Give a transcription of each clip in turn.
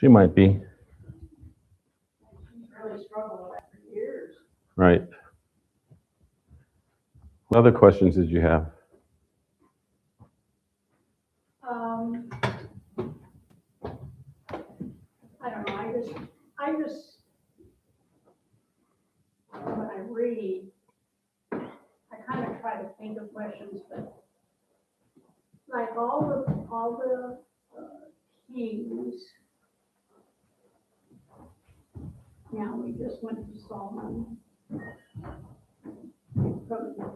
She might be. She's really struggled with that for years. Right. What other questions did you have? I don't know. I just, when I read, I kind of try to think of questions, but like all the kings. Now we just went to Solomon from the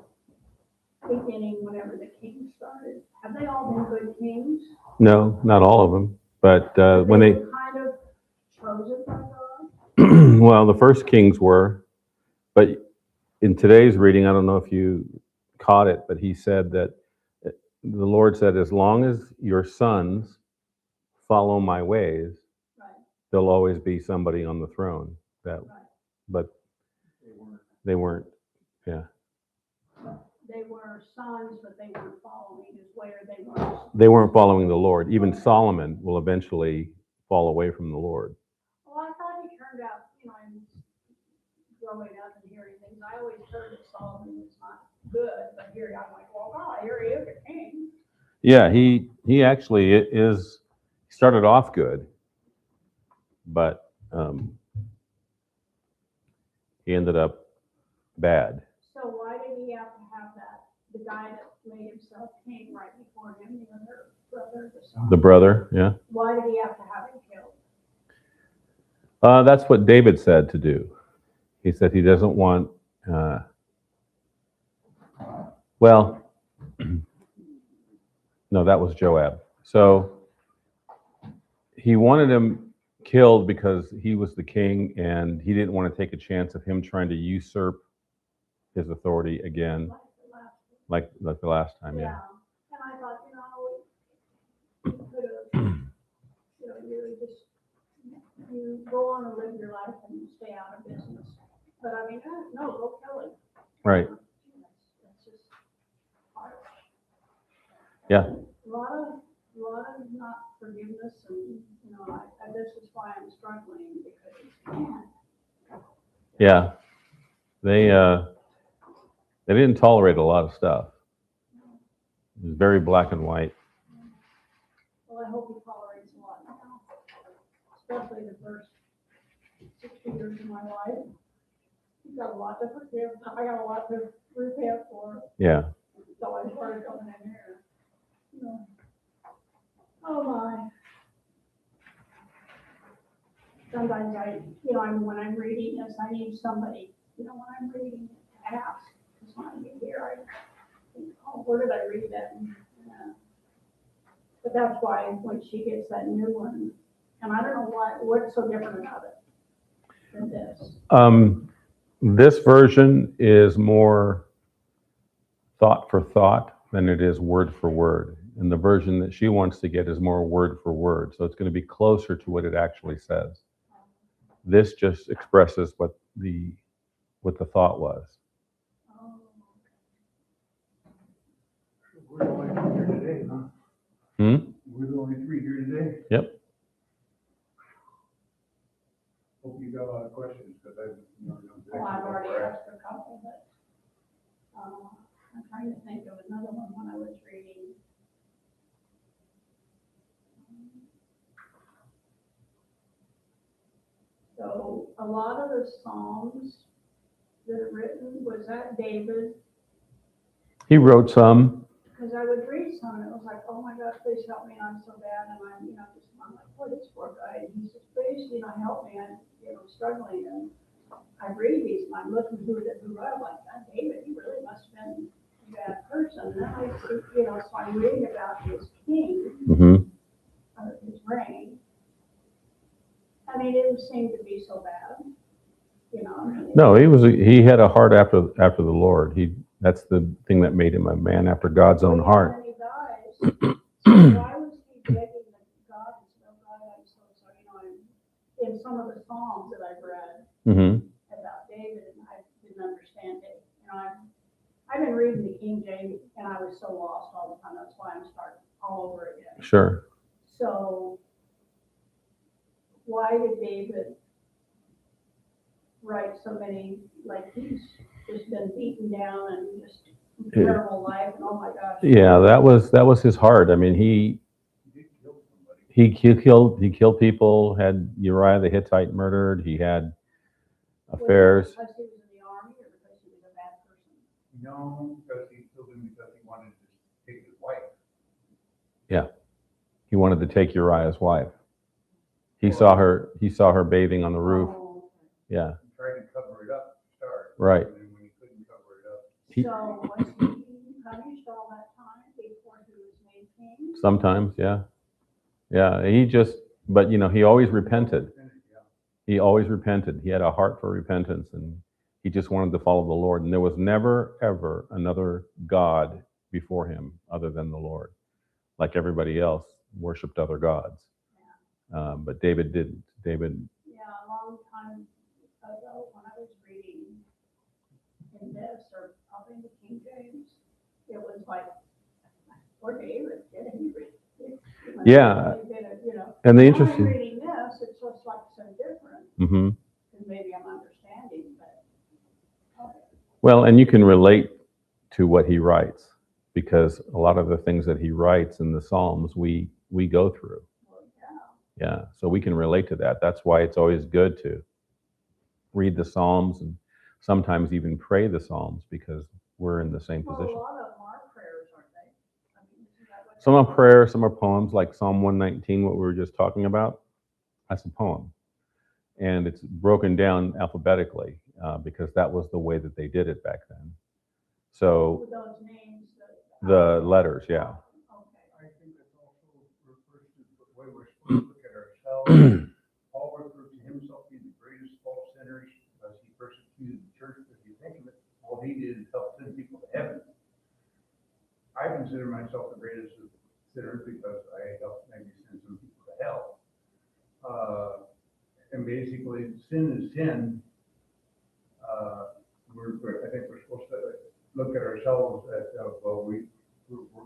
beginning, whenever the king started. Have they all been good kings? No, not all of them. But when They they, were kind of chosen by God. well, the first kings were, but in today's reading, I don't know if you caught it, but he said that the Lord said, as long as your sons follow my ways, Right. there'll always be somebody on the throne. That, Right. but they weren't. Yeah, They were sons, but they weren't following his way, or they weren't following the Lord. Even Solomon will eventually fall away from the Lord. Well, I thought he turned out, I'm growing up and hearing things. I always heard that Solomon was not good, but here I'm like, well, God, here he is a king. Yeah, he actually is started off good, but he ended up bad. So why did he have to have that? The guy that made himself king right before him, the other brother, the son. The brother, yeah. Why did he have to have him killed? That's what David said to do. He said he doesn't want. Well, no, that was Joab. So he wanted him killed because he was the king, and he didn't want to take a chance of him trying to usurp his authority again, like the last time. Yeah. And I thought, you could have, you just you go on and live your life and stay out of business. But I mean, no, go kill him. Right. That's just harsh. Yeah. A lot of not forgiveness, and this is why I'm struggling, because it's man. Yeah. They didn't tolerate a lot of stuff. It was very black and white. Well, I hope he tolerates a lot now, especially the first 60 years of my life. He's got a lot to forgive. I got a lot to repent for. Yeah. So I started going in here. Oh my. Sometimes when I'm reading this, I need somebody, when I'm reading to ask. Because when I get here, I think, oh, where did I read that? But that's why when she gets that new one, and I don't know what's so different about it than this. This version is more thought for thought than it is word for word. And the version that she wants to get is more word for word. So it's going to be closer to what it actually says. This just expresses what the thought was. Oh. We're the only three here today, huh? We're the only three here today. Yep. Hope you got a lot of questions, because I've already asked a couple, but I'm trying to think of another one when I was reading. So a lot of the Psalms that are written, was that David? He wrote some. Because I would read some and it was like, oh my gosh, please help me, I'm so bad, and I'm like, boy, this poor guy, and he says, please, help me, I'm, struggling, and I read these, and I'm looking who wrote, I'm like, God, David, he really must have been a bad person, and then I see, so I'm reading about his king, his reign. I mean, it didn't seem to be so bad, No, he had a heart after the Lord. That's the thing that made him a man after God's own heart. When he dies, so why was he begging that God is no God? I'm so sorry. In some of the Psalms that I've read about David, and I didn't understand it. I've been reading the King James, and I was so lost all the time. That's why I'm starting all over again. Sure. So why did David write so many, like he's just been beaten down and just terrible life and oh my gosh. Yeah, that was his heart. I mean, He did kill somebody. he killed people, had Uriah the Hittite murdered, he had affairs. Because he was in the army or because he was a bad person? No, because he killed him because he wanted to take his wife. Yeah. He wanted to take Uriah's wife. He saw her bathing on the roof. Oh, Yeah. He tried to cover it up to start. Right. And then when he couldn't cover it up. so was he punished all that time before he was made king? Sometimes, yeah. Yeah, but he always repented. Yeah. He always repented. He had a heart for repentance, and he just wanted to follow the Lord. And there was never, ever another God before him other than the Lord. Like everybody else worshipped other gods. But David didn't. David. Yeah, a long time ago when I was reading in this or probably in the King James, it was like, or David, did he read? Yeah. You know. And the Now I'm interesting. reading this, it's just like so different, Mm-hmm. and maybe I'm understanding, but. Well, and you can relate to what he writes because a lot of the things that he writes in the Psalms we go through. Well, Yeah, so we can relate to that. That's why it's always good to read the Psalms and sometimes even pray the Psalms because we're in the same well, a position. lot of them are prayers, aren't they? I mean, isn't that what Some are prayer, some are poems, like Psalm 119, what we were just talking about. That's a poem. And it's broken down alphabetically because that was the way that they did it back then. So with those names, the letters, yeah. Okay. I think that's also refers to the way we're supposed to look at ourselves. Paul referred to himself being the greatest of all sinners because he persecuted the church. If you think of it, all he did is help send people to heaven. I consider myself the greatest of sinners because I helped maybe send some people to hell. And basically, sin is sin. I think we're supposed to look at ourselves as, well, we're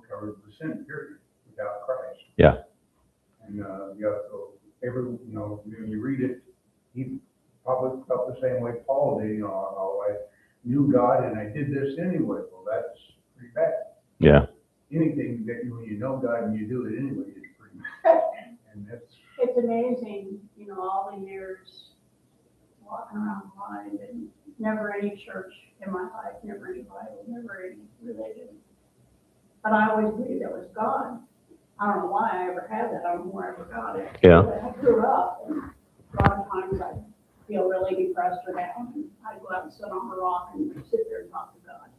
covered with sin, period, without Christ. Yeah. And, so when you read it, he probably felt the same way Paul did, I knew God and I did this anyway. Well, that's pretty bad. Yeah. Anything that when you know God and you do it anyway is pretty bad. And It's amazing, all the years walking around blind and never any church in my life, never any Bible, never any religion. But I always believed it was God. I don't know why I ever had that. I don't know where I ever got it. Yeah. But I grew up, and a lot of times I'd feel really depressed or down, and I'd go out and sit on a rock and sit there and talk to God.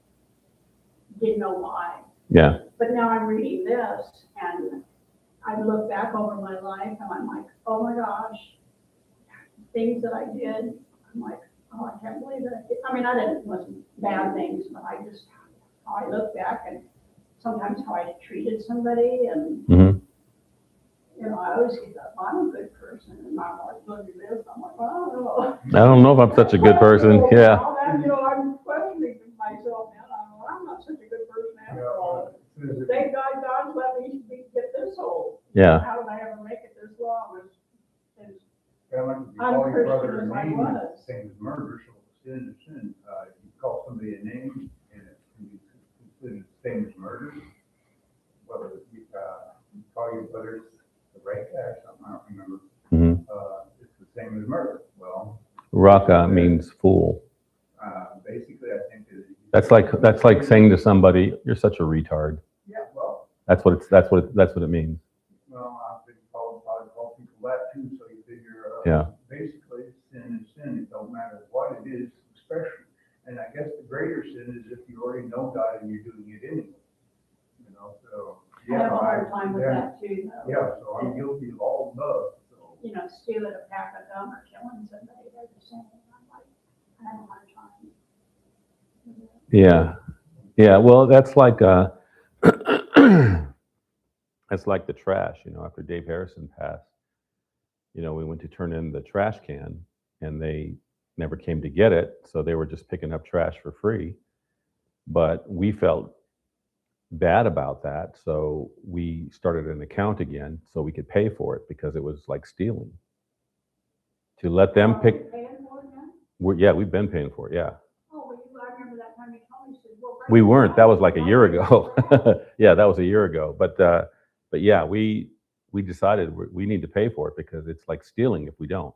Didn't know why. Yeah. But now I'm reading this, and I look back over my life, and I'm like, oh my gosh, things that I did, I'm like, oh, I can't believe it. I mean, it wasn't bad things, but how I look back and sometimes how I treated somebody, and Mm-hmm. I always get that I'm a good person, and I'm like, look at this, I'm like, oh, I don't know if I'm such a good person. Yeah. I'm questioning myself now. I'm not such a good person after all. Thank God God's let me get this old. Yeah. How did I ever make it this long? kind of like if you call your brother a Unchristian as I name, was. same as murder, so sin is sin. You call somebody a name and it can be considered the same as murder. Whether you call your brother the right guy or something, I don't remember. Mm-hmm. It's the same as murder. Well, Raka means fool. basically, I think That's like saying to somebody, "You're such a retard." Yeah, well. That's what it means. Well, I think Paul probably call people that too, so you figure. Yeah. Basically, sin is sin. It don't matter what it is, especially. And I guess the greater sin is if you already know God and you're doing it anyway. So. I have a hard time with that too, though. Yeah, so I'm guilty of all above. So. Stealing a pack of gum or killing somebody, they're the same. I'm like, I have a hard time. Yeah. Yeah. Well, that's like that's like the trash. After Dave Harrison passed, we went to turn in the trash can, and they never came to get it, so they were just picking up trash for free. But we felt bad about that, so we started an account again so we could pay for it because it was like stealing. to let them Are pick. we paying for it now? Yeah, we've been paying for it. Yeah, Oh, well, I remember that time you told me, you said, well. we weren't. That was like a year Right. ago. Yeah, that was a year ago. But yeah, we decided we need to pay for it because it's like stealing if we don't.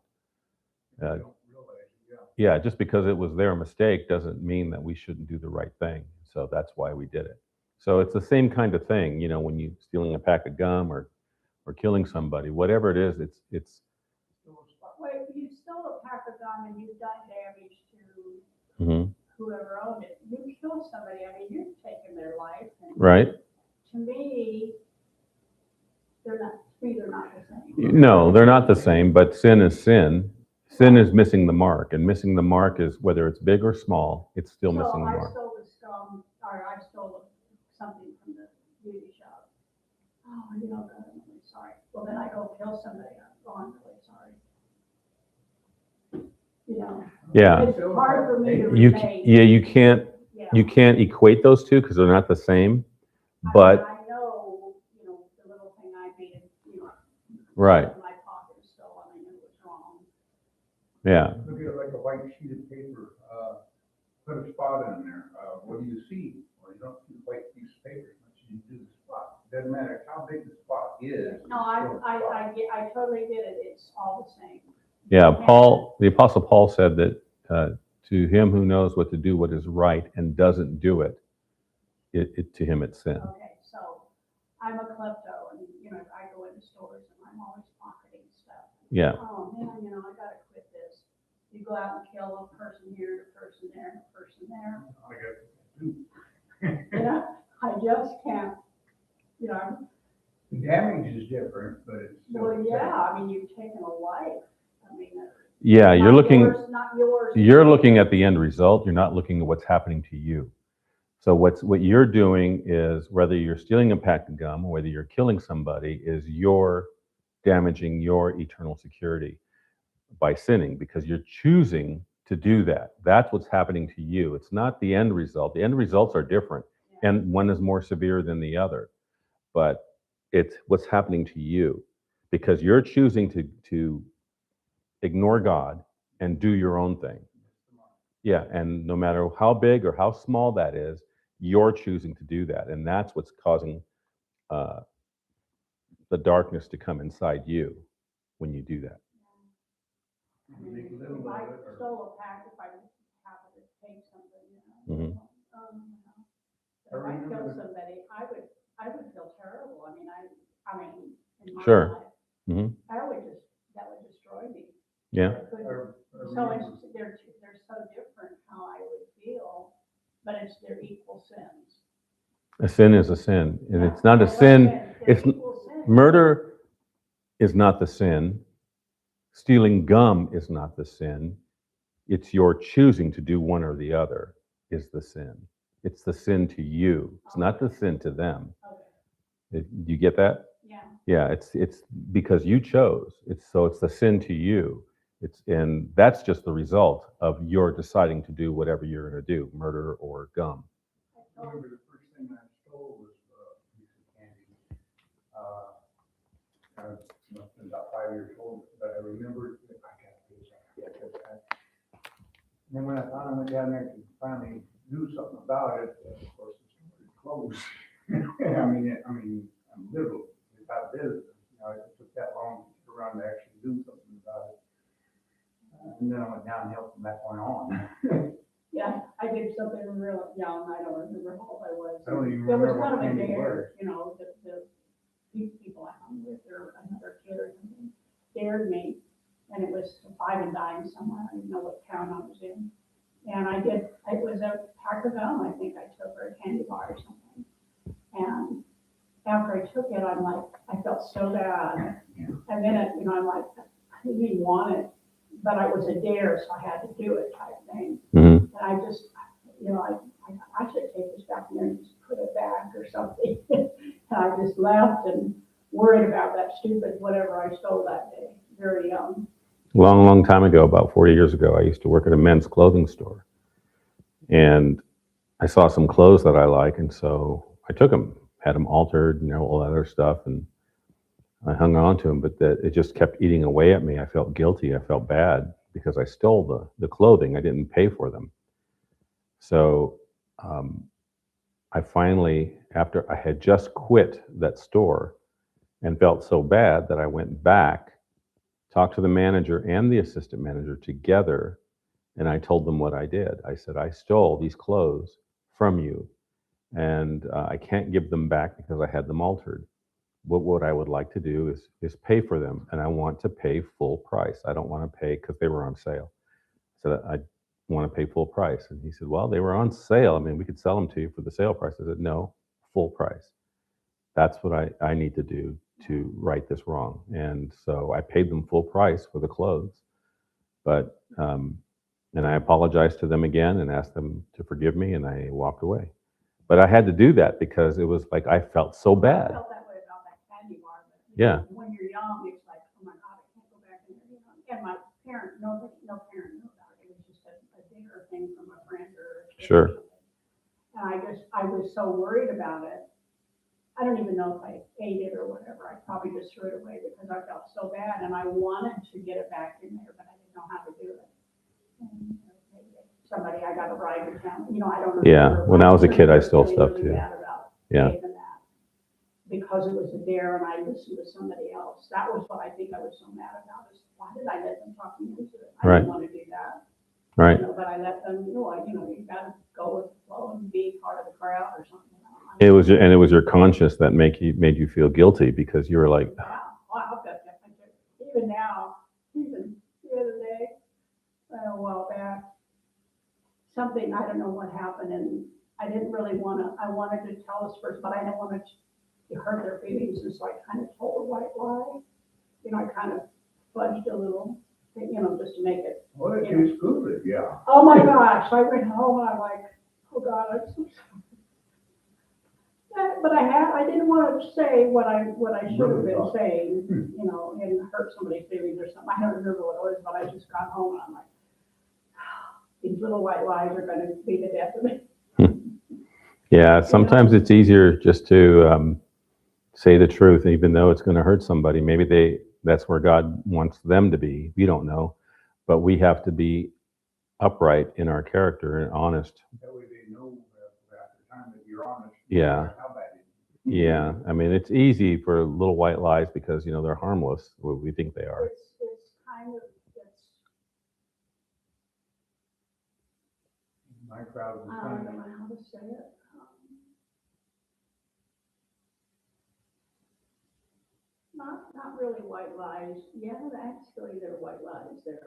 You Uh, don't realize it, yeah. yeah, just because it was their mistake doesn't mean that we shouldn't do the right thing. So that's why we did it. So it's the same kind of thing, when you stealing a pack of gum or killing somebody, whatever it is, it's. Wait, you stole a pack of gum and you've done damage to Mhm. whoever owned it. You kill somebody, I mean, you've taken their life. And Right. to me, they're not the same. No, they're not the same, but sin is sin. Sin is missing the mark, and missing the mark is whether it's big or small, it's still missing the So I mark. stole the scum, or I stole something from the beauty shop. Oh, God, I'm really sorry. Well, then I go kill somebody, I'm really sorry. Yeah. It's hard for me to You repay. yeah, you can't Yeah. equate those two because they're not the same. I But know, the little thing I made, right. in my pocket, so I mean, it was wrong. Yeah. Look at it like a white sheet of paper, put a spot in there, what do you see? Well, you don't see the white piece of paper, as much as you do the spot. Doesn't matter how big the spot is. No, I totally get it, it's all the same. Yeah. The Apostle Paul said that to him who knows what to do, what is right, and doesn't do it, to him it's sin. Okay, so I'm a klepto, and, I go into stores and I'm always pocketing stuff. Yeah. Oh, man, I gotta quit this. You go out and kill a person here, a person there, and a person there. I just can't, The damage is different, but it's still. well, yeah, I mean, you've taken a life. I mean, Yeah, you're looking. Not yours. You're looking at the end result. You're not looking at what's happening to you. So what you're doing is, whether you're stealing a pack of gum or whether you're killing somebody, is you're damaging your eternal security by sinning because you're choosing to do that. That's what's happening to you. It's not the end result. The end results are different, and one is more severe than the other. But it's what's happening to you because you're choosing to ignore God and do your own thing. Yeah, and no matter how big or how small that is, you're choosing to do that, and that's what's causing the darkness to come inside you when you do that. I mean, if I stole a pack, if I happened to take something, Mhm. If I killed somebody, I would feel terrible. I mean, in my Sure. life, Mhm. that would destroy me. Yeah. So they're so different how I would feel, but they're equal sins. A sin is a sin, and it's not a That's what sin. I'm saying, they're It's equal sins. murder is not the sin. Stealing gum is not the sin. It's your choosing to do one or the other is the sin. It's the sin to you. It's not the sin to them. Okay. You get that? Yeah. Yeah, it's because you chose. It's the sin to you. And that's just the result of your deciding to do whatever you're going to do, murder or gum. I remember the first thing I stole was a piece of candy. I must have been about 5 years old, but I remember I got this. And then when I finally went down there to finally do something about it, of course, the store was closed. I mean, I'm literally without business. It took that long to get around to actually do something about it. And then I went downhill from that point on. Yeah, I did something real young, I don't remember how old I was. I don't even It was remember kind what of a candy dare, the people I hung with, or another kid or something, dared me. And it was a five and dime somewhere, I didn't know what town I was in. And it was a pack of gum, I think I took, or a candy bar or something. And after I took it, I'm like, I felt so bad. And then, I'm like, I didn't even want it, but it was a dare, so I had to do it type thing. Mm-hmm. And I just, I should take this back there and just put it back or something. And I just left and worried about that stupid whatever I stole that day, very young. Long, long time ago, about 40 years ago, I used to work at a men's clothing store. And I saw some clothes that I like, and so I took them, had them altered, all that other stuff. And I hung on to them, but that it just kept eating away at me. I felt guilty. I felt bad because I stole the clothing. I didn't pay for them. So um, I finally, after I had just quit that store and felt so bad that I went back, talked to the manager and the assistant manager together, and I told them what I did. I said, I stole these clothes from you, and I can't give them back because I had them altered. What I would like to do is pay for them, and I want to pay full price. I don't want to pay because they were on sale. So I want to pay full price. And he said, well, they were on sale. I mean, we could sell them to you for the sale price. I said, no, full price. That's what I need to do to right this wrong. And so I paid them full price for the clothes, but and I apologized to them again and asked them to forgive me, and I walked away. But I had to do that because it was like I felt so I bad. felt that way about that candy bar. But, Yeah. When you're young, it's like, oh my God, I can't go back in there. And my parent, no parent knew about it. It was just a dinner thing from a friend or. Sure. And I was so worried about it. I don't even know if I ate it or whatever. I probably just threw it away because I felt so bad and I wanted to get it back in there, but I didn't know how to do it. And, somebody, I got a ride to town, I don't know. Yeah. When I was a kid, I stole stuff really too. bad about Yeah. taking that because it was a dare and I listened to somebody else. That was what I think I was so mad about is why did I let them talk me into it? I Right. didn't want to do that. Right. But I let them, you gotta go with the flow and be part of the crowd or something. It was your conscience that made you feel guilty because you were like, Yeah, I've got that. Even now, even the other day, a while back, something, I don't know what happened, and I didn't really I wanted to tell this person, but I didn't want to hurt their feelings, and so I kind of told a white lie. I kind of fudged a little, just to make it. Well, if you screwed it, yeah. Oh my gosh, I went home and I'm like, oh God, I'm so sorry. But I didn't want to say what I should have been saying, and hurt somebody's feelings or something. I don't remember what it was, but I just got home and I'm like, these little white lies are going to be the death of me. Yeah, sometimes it's easier just to say the truth, even though it's going to hurt somebody. Maybe that's where God wants them to be. We don't know, but we have to be upright in our character and honest. That way they know at the time that you're honest. Yeah. How bad it is. Yeah, I mean, it's easy for little white lies because they're harmless. We think they are. It's kind of My crowd was I don't know how to say it. Not really white lies. Yeah, actually, they're white lies. They're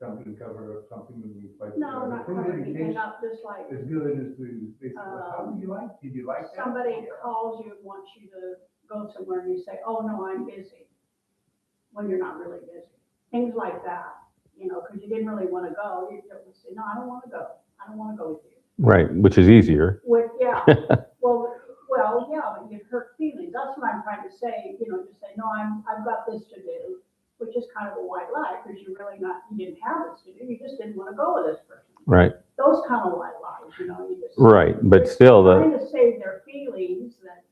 something to cover up something when you fight. no, not covering anything up. Just like as good as the. How do you like? Did you like that? somebody calls you and wants you to go somewhere, and you say, "Oh no, I'm busy," when you're not really busy. Things like that, because you didn't really want to go. You just say, "No, I don't want to go. I don't want to go with you." Right, which is easier. Yeah. Well, yeah, but you hurt feelings. That's what I'm trying to say. Just say, "No, I've got this to do," which is kind of a white lie because you didn't have this to do. You just didn't want to go with this person. Right. Those kind of white lies, Right, but still, trying to save their feelings that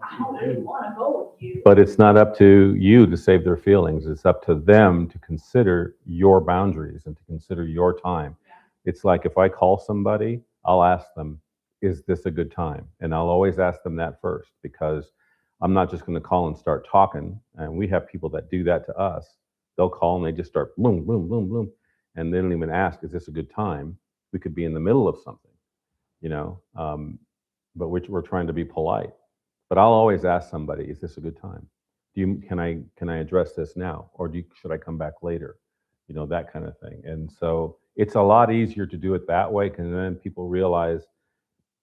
I don't really want to go with you. But it's not up to you to save their feelings. It's up to them to consider your boundaries and to consider your time. Yeah. It's like if I call somebody, I'll ask them, is this a good time? And I'll always ask them that first because I'm not just going to call and start talking. And we have people that do that to us. They'll call and they just start boom, boom, boom, boom. And they don't even ask, is this a good time? We could be in the middle of something, but we're trying to be polite. But I'll always ask somebody, is this a good time? Can I address this now? Or should I come back later? That kind of thing. And so it's a lot easier to do it that way because then people realize,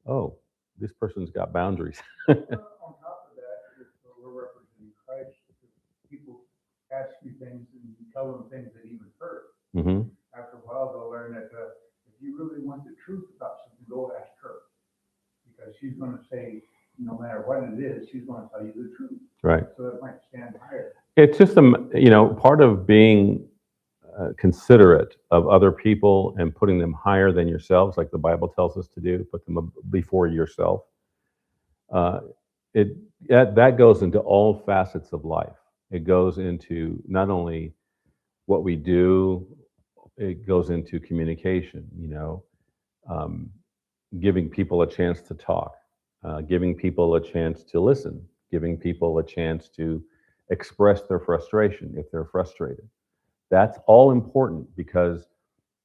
oh, this person's got boundaries. On top of that, if we're representing Christ, people ask you things and you tell them things that even hurt. Mm-hmm. After a while, they'll learn that if you really want the truth about something, go ask her. Because she's going to say, no matter what it is, she's going to tell you the truth. Right. So it might stand higher. It's just, part of being considerate of other people and putting them higher than yourselves, like the Bible tells us to do, put them before yourself. that goes into all facets of life. It goes into not only what we do, it goes into communication, um, giving people a chance to talk, giving people a chance to listen, giving people a chance to express their frustration if they're frustrated. That's all important because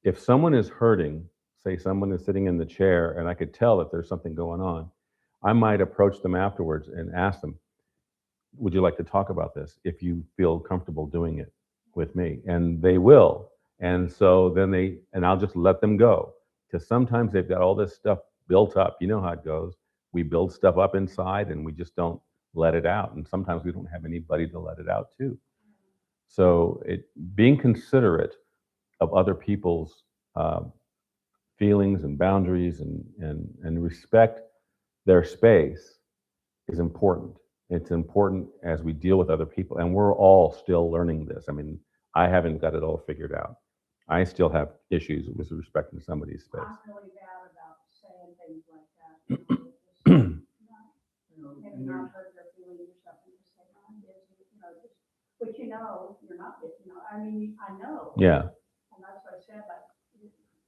if someone is hurting, say someone is sitting in the chair and I could tell that there's something going on, I might approach them afterwards and ask them, would you like to talk about this if you feel comfortable doing it with me? And they will. And so then and I'll just let them go because sometimes they've got all this stuff built up. You know how it goes. We build stuff up inside and we just don't let it out. And sometimes we don't have anybody to let it out to. So being considerate of other people's uh, feelings and boundaries and respect their space is important. It's important as we deal with other people, and we're all still learning this. I mean, I haven't got it all figured out. I still have issues with respect to somebody's space. I'm really bad about saying things like that. Maybe not hurt their feelings or something, just say, "No, I'm busy," but you're not busy, I mean, I know. Yeah. And that's what I said, like.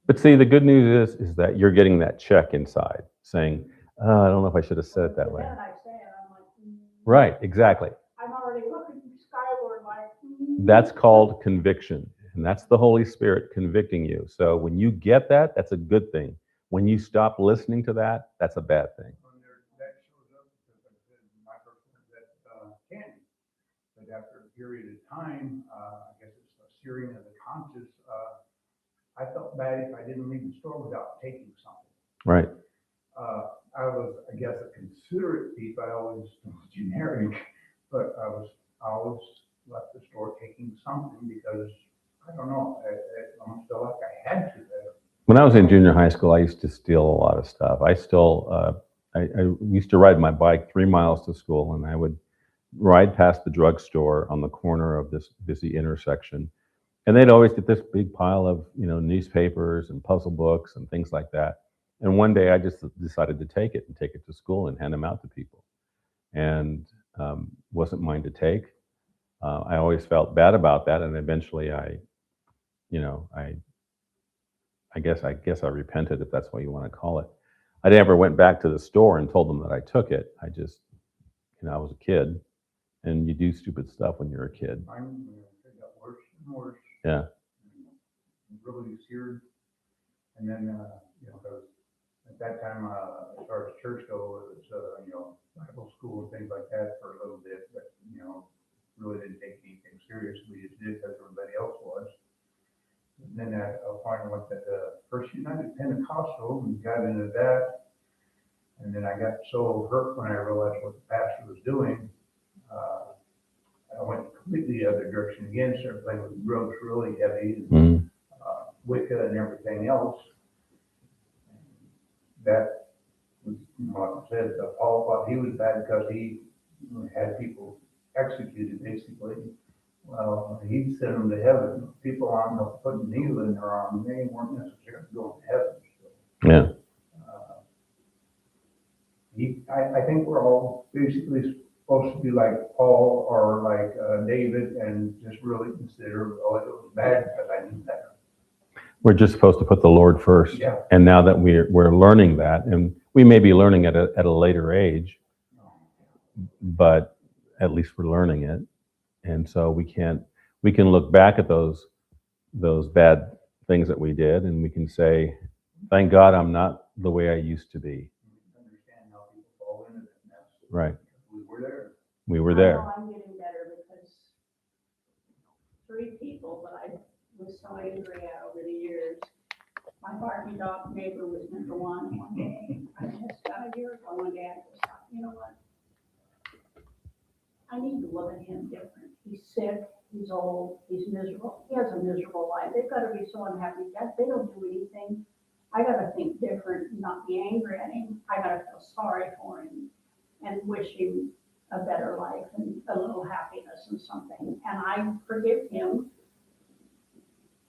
But see, the good news is that you're getting that check inside saying, I don't know if I should have said it that way. Then I say it, I'm like, Right, exactly. I'm already looking skyward like. That's called conviction. And that's the Holy Spirit convicting you. So when you get that, that's a good thing. When you stop listening to that, that's a bad thing. That shows up because I said my first one that candy. But after a period of time, I guess it's a searing of the conscience. I felt bad if I didn't leave the store without taking something. Right. I was, I guess, a considerate thief. I always was generic, but I always left the store taking something because I don't know. I almost felt like I had to. When I was in junior high school, I used to steal a lot of stuff. I used to ride my bike 3 miles to school, and I would ride past the drugstore on the corner of this busy intersection. And they'd always get this big pile of, newspapers and puzzle books and things like that. And one day I just decided to take it to school and hand them out to people. And wasn't mine to take. I always felt bad about that. And eventually I guess I repented, if that's what you want to call it. I never went back to the store and told them that I took it. I just, I was a kid, and you do stupid stuff when you're a kid. Mine got worse and worse. Yeah. Really seared. And then, because at that time, as far as church goes, it was, Bible school and things like that for a little bit, but, really didn't take anything serious. We just did because everybody else was. And then I finally went to the First United Pentecostal and got into that. And then I got so hurt when I realized what the pastor was doing. I went completely the other direction again, started playing with drugs really heavy, and, Wicca and everything else. That was, like I said, Paul thought he was bad because he had people executed, basically. Well, he'd send them to heaven. People aren't putting needle in their arm, they weren't necessarily going to heaven. So, Yeah. I think we're all basically supposed to be like Paul or like David and just really consider, it was bad because I knew better. We're just supposed to put the Lord first. Yeah. And now that we're learning that, and we may be learning at a later age, but at least we're learning it. And so we can look back at those bad things that we did, and we can say, thank God I'm not the way I used to be. Understand how people fall into that mess. Right. We were there. We were there. I'm getting better because 3 people that I was so angry at over the years. My Barbie dog neighbor was number one day. I just got a year ago one day, I just thought, you know what? I need to look at him different. He's sick, he's old, he's miserable. He has a miserable life. They've got to be so unhappy that they don't do anything. I got to think different, not be angry at him. I got to feel sorry for him and wish him a better life and a little happiness and something. And I forgive him.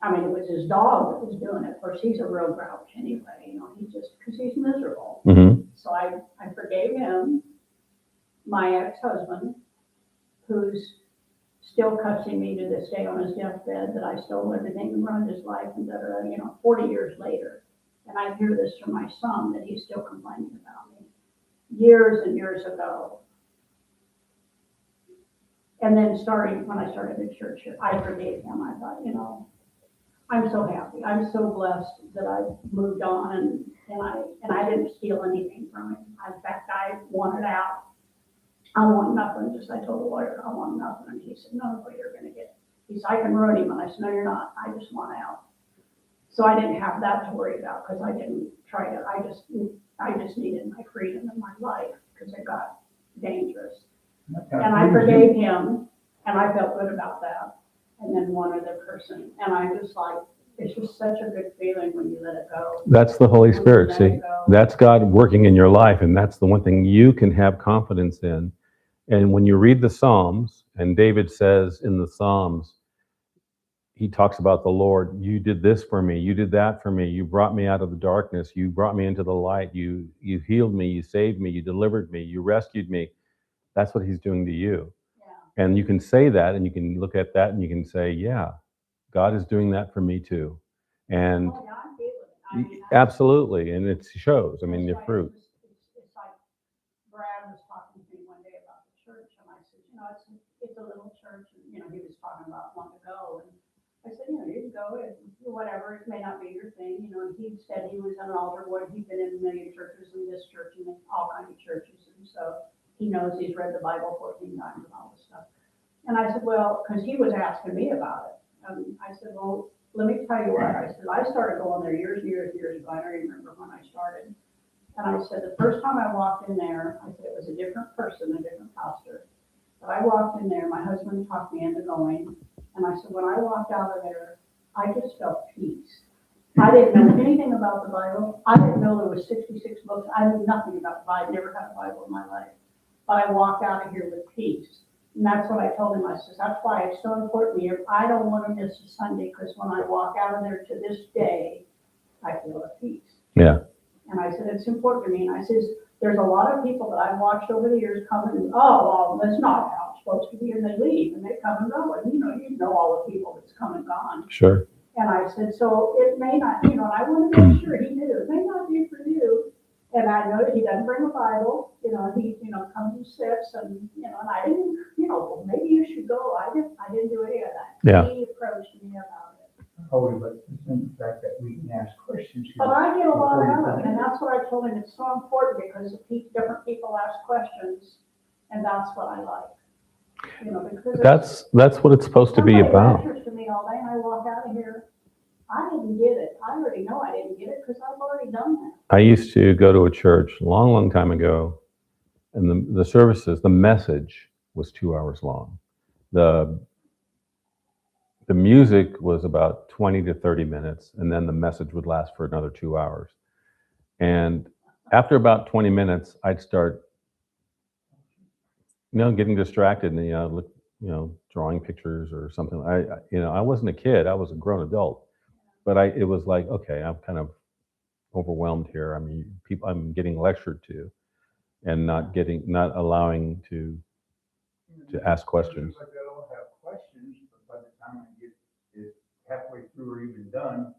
I mean, it was his dog that was doing it. Of course, he's a real grouch anyway, he just, because he's miserable. Mm-hmm. So I forgave him. my ex-husband, who's still cussing me to this day on his deathbed that I stole everything and ruined his life and 40 years later. And I hear this from my son that he's still complaining about me years and years ago. And then when I started the church here, I forgave him. I thought, I'm so happy. I'm so blessed that I moved on and I didn't steal anything from him. In fact, I wanted out. I want nothing. Just I told the lawyer, I want nothing. And he said, no, you're going to get it. He said, I can ruin him. And I said, no, you're not. I just want out. So I didn't have that to worry about because I didn't try to. I just needed my freedom in my life because it got dangerous. And I forgave him, and I felt good about that. And then one other person, and I'm just like, it's just such a good feeling when you let it go. That's the Holy When you Spirit. let See, it go. that's God working in your life, and that's the one thing you can have confidence in. And when you read the Psalms, and David says in the Psalms, he talks about the Lord. You did this for me. You did that for me. You brought me out of the darkness. You brought me into the light. You healed me. You saved me. You delivered me. You rescued me. That's what he's doing to you. Yeah. And you can say that, and you can look at that, and you can say, yeah, God is doing that for me too. And Oh, yeah, I'm feeling it. I mean, absolutely, and it shows. I mean, it's your like- fruit. It's like Brad was talking to me one day about the church, and I said, it's a little church, and, he was talking about long ago, and I said, you can go and whatever, it may not be your thing, and he said he was an altar boy, he'd been in a million churches in this church and all kinds of churches, and so he knows he's read the Bible 14 times and all this stuff. And I said, well, because he was asking me about it, I said, well, let me tell you what, I said, I started going there years ago, I don't remember when I started. And I said, the first time I walked in there, I said, it was a different person, a different pastor. But I walked in there, my husband talked me into going, and I said, when I walked out of there, I just felt peace. I didn't know anything about the Bible. I didn't know there was 66 books. I knew nothing about the Bible. I never had a Bible in my life. But I walked out of here with peace. And that's what I told him. I said, that's why it's so important to me. I don't want to miss a Sunday because when I walk out of there to this day, I feel at peace. Yeah. And I said, it's important to me. And I said, there's a lot of people that I've watched over the years come and, oh, well, that's not how it's supposed to be. And they leave and they come and go. And, you know all the people that's come and gone. Sure. And I said, so it may not, and I want to make sure he knew, it may not be for you. And I know that he doesn't bring a Bible, he, comes and sits and, and I didn't, well, maybe you should go. I didn't do any of that. Yeah. He approached me about it. Holy, but the fact that we can ask questions. But I get a lot out of it, and that's what I told him. It's so important because different people ask questions, and that's what I like. Because That's what it's supposed to be about. Somebody lectures to me all day, and I walk out of here. I didn't get it. I already know I didn't get it because I've already done that. I used to go to a church a long time ago, and the services, the message was 2 hours long. The music was about 20 to 30 minutes, and then the message would last for another 2 hours. And after about 20 minutes, I'd start, getting distracted and, drawing pictures or something. I wasn't a kid, I was a grown adult, but it was like, okay, I'm kind of overwhelmed here. I mean, I'm getting lectured to, and not allowing to ask questions. Like they all have questions, but by the time I get it halfway through or even done,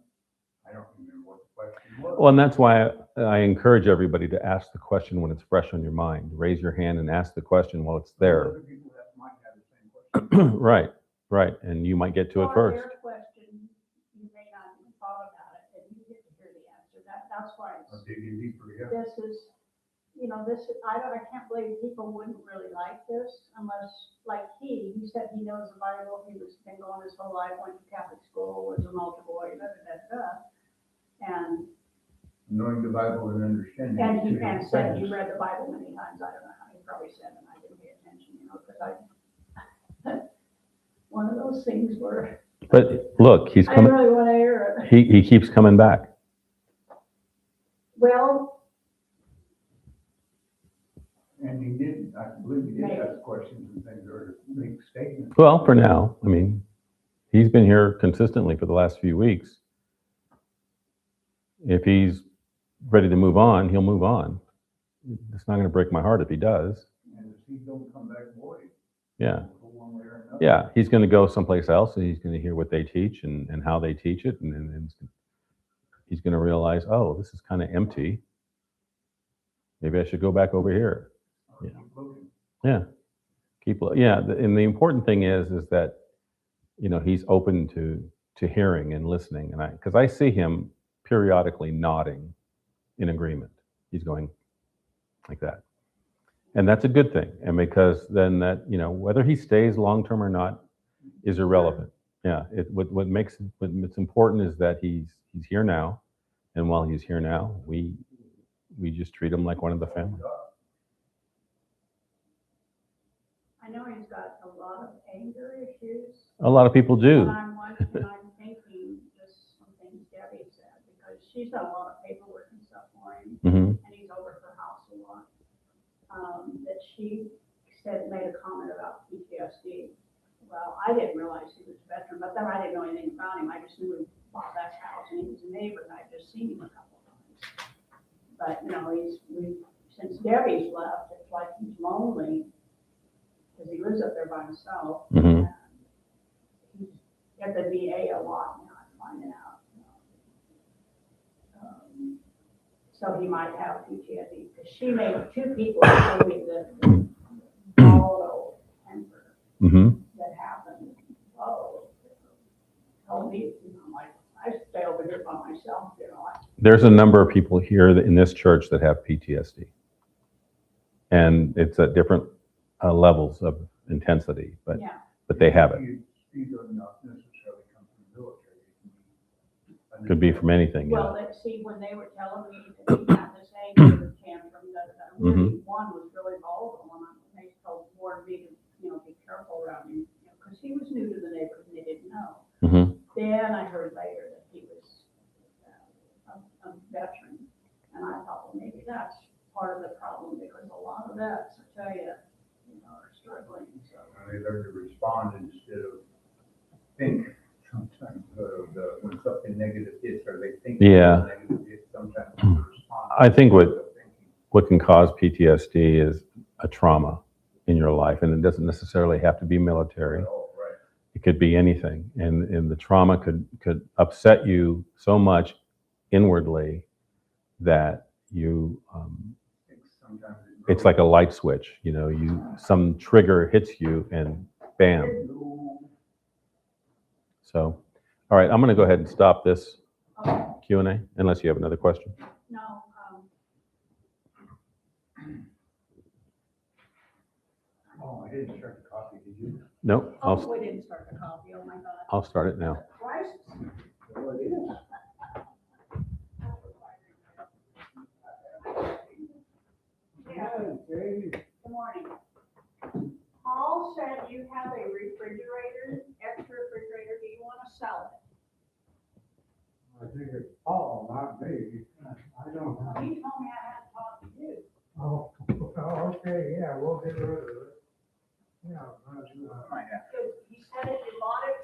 I don't remember what the question was. Well, and that's why I encourage everybody to ask the question when it's fresh on your mind. Raise your hand and ask the question while it's there. Other people that might have the same question. Right, and you might get to it first. Their question, you may not even thought about it, and you get to hear the answer. That's why Or digging deeper, yeah. this is, I can't believe people wouldn't really like this unless, like he said he knows the Bible, been going his whole life, went to Catholic school, was an altar boy, and Knowing the Bible and understanding. he it. said he read the Bible many times. I don't know how he probably said, and I didn't pay attention, because one of those things where But look, he's I coming. really want to hear it. He keeps coming back. Well, And he did, I believe he did ask questions and things or make statements. Well, for now, I mean, he's been here consistently for the last few weeks. If he's ready to move on, he'll move on. It's not going to break my heart if he does. And the he's gonna come back void. Yeah. Go one way or another. Yeah, he's going to go someplace else and he's going to hear what they teach and how they teach it. And he's going to realize, oh, this is kind of empty. Maybe I should go back over here. Or Yeah. keep looking. Yeah. And the important thing is that, he's open to hearing and listening. And because I see him periodically nodding in agreement. He's going like that. And that's a good thing. And because then that, whether he stays long term or not is irrelevant. Yeah. What's important is that he's here now. And while he's here now, we just treat him like one of the family. I know he's got a lot of anger issues. A lot of people do. But I'm thinking just some things Debbie said, because she's done a lot of paperwork and stuff for him, Hmm. and he's over at her house a lot. That she made a comment about PTSD. Well, I didn't realize he was a veteran, but then I didn't know anything about him. I just knew he bought that house and he was a neighbor, and I'd just seen him a couple of times. But, since Debbie's left, it's like he's lonely, because he lives up there by himself. Hmm. And he's at the VA a lot now, I'm finding out. So he might have PTSD, because she made two people tell me that volatile temper Hmm. that happened. Told me, I'm like, I stay over here by myself, There's a number of people here in this church that have PTSD. And it's at different levels of intensity, but Yeah. they have it. He does not necessarily come from the military. It Could be from anything. Yeah. Well, let's see, when they were telling me that he had this anger tantrum, really, one was really volatile, and they warned me to, be careful around him, because he was new to the neighborhood and they didn't know. Hmm. Then I heard later that he was a veteran, and I thought, well, maybe that's part of the problem, because a lot of vets, I tell you, are struggling, so. They learn to respond instead of think. Sometimes when something negative hits, or they think Yeah. negative hits, sometimes they respond. I think instead of thinking. what can cause PTSD is a trauma in your life, and it doesn't necessarily have to be military. Oh, right. It could be anything, and the trauma could upset you so much inwardly that you I think sometimes it's like a light switch. Some trigger hits you, and bam. So, all right, I'm going to go ahead and stop this Okay, Q&A unless you have another question. no, Oh, I didn't start the coffee, did you? No, we didn't start the coffee, oh my God. I'll start it now. Christ. Well, it is. Yeah. Good morning. Paul said you have a refrigerator, extra refrigerator, do you want to sell I think it's Paul, not me. I don't it? know. He told me I had to talk to you. Oh, okay, yeah, we'll get rid of it. Yeah, Might have. Because he said if you bought it